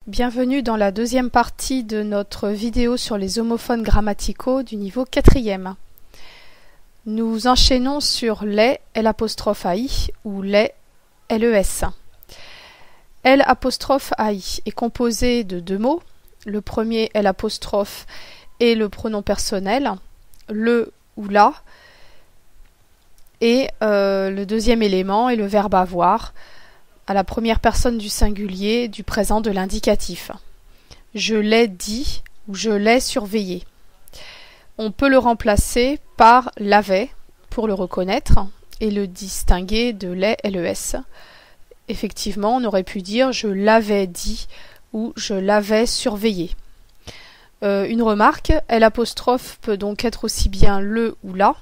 Bienvenue dans la deuxième partie de notre vidéo sur les homophones grammaticaux du niveau 4e. Nous enchaînons sur les L'AI ou les LES. L'AI est composé de deux mots. Le premier L' est le pronom personnel, le ou la, et le deuxième élément est le verbe avoir, à la première personne du singulier du présent de l'indicatif. Je l'ai dit ou je l'ai surveillé. On peut le remplacer par l'avait pour le reconnaître et le distinguer de les LES. Effectivement, on aurait pu dire je l'avais dit ou je l'avais surveillé. Une remarque, L' peut donc être aussi bien le ou la,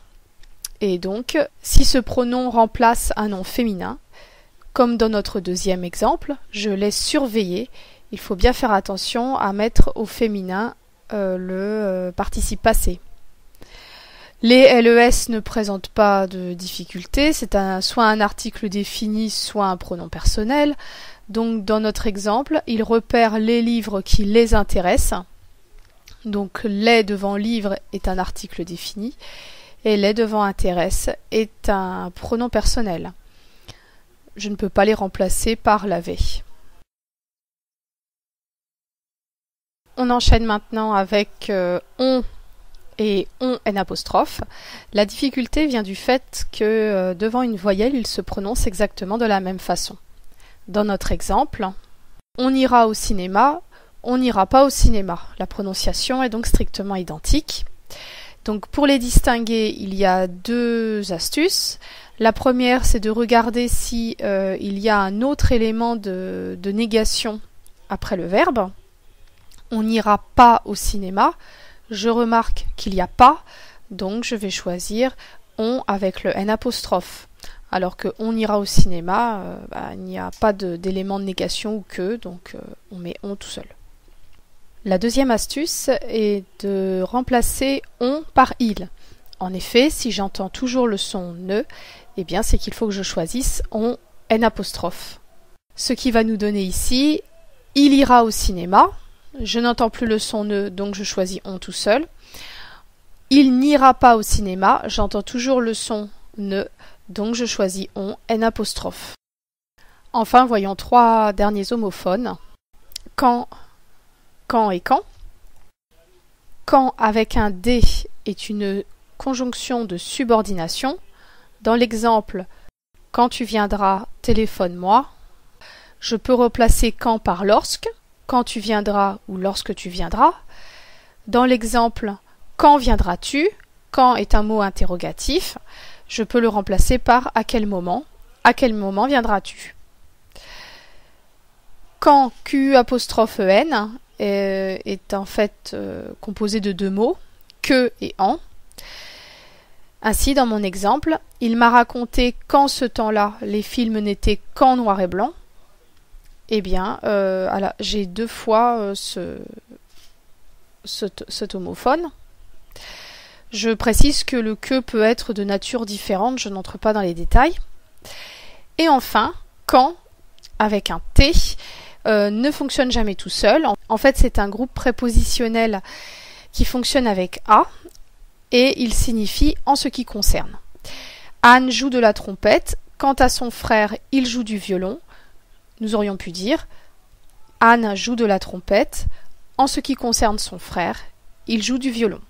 et donc si ce pronom remplace un nom féminin, comme dans notre deuxième exemple, je l'ai surveillé, il faut bien faire attention à mettre au féminin le participe passé. Les LES ne présentent pas de difficulté, c'est soit un article défini, soit un pronom personnel. Donc dans notre exemple, il repère les livres qui les intéressent. Donc les devant livre est un article défini et les devant intéresse est un pronom personnel. Je ne peux pas les remplacer par l'avait. On enchaîne maintenant avec on et on N'. La difficulté vient du fait que devant une voyelle, il se prononce exactement de la même façon. Dans notre exemple, on ira au cinéma, on n'ira pas au cinéma. La prononciation est donc strictement identique. Donc pour les distinguer, il y a deux astuces. La première, c'est de regarder si il y a un autre élément de négation après le verbe. On n'ira pas au cinéma. Je remarque qu'il n'y a pas, donc je vais choisir on avec le N'. Alors que on ira au cinéma, il n'y a pas d'élément de négation ou que, donc on met on tout seul. La deuxième astuce est de remplacer on par il. En effet, si j'entends toujours le son ne, eh bien c'est qu'il faut que je choisisse on N'. Ce qui va nous donner ici, il ira au cinéma. Je n'entends plus le son ne, donc je choisis on tout seul. Il n'ira pas au cinéma, j'entends toujours le son ne, donc je choisis on N'. Enfin, voyons trois derniers homophones. Quand et quand. Quand avec un D est une conjonction de subordination. Dans l'exemple « Quand tu viendras, téléphone-moi », je peux replacer « quand » par « lorsque »,« quand tu viendras » ou « lorsque tu viendras ». Dans l'exemple « Quand viendras-tu », « quand » est un mot interrogatif, je peux le remplacer par « à quel moment » viendras-tu. Quand Q''en est en fait composé de deux mots, que et en. Ainsi, dans mon exemple, il m'a raconté qu'en ce temps-là, les films n'étaient qu'en noir et blanc. Eh bien, j'ai deux fois cet homophone. Je précise que le que peut être de nature différente, je n'entre pas dans les détails. Et enfin, quand, avec un T, ne fonctionne jamais tout seul. En fait, c'est un groupe prépositionnel qui fonctionne avec A et il signifie en ce qui concerne. Anne joue de la trompette, quant à son frère, il joue du violon. Nous aurions pu dire Anne joue de la trompette, en ce qui concerne son frère, il joue du violon.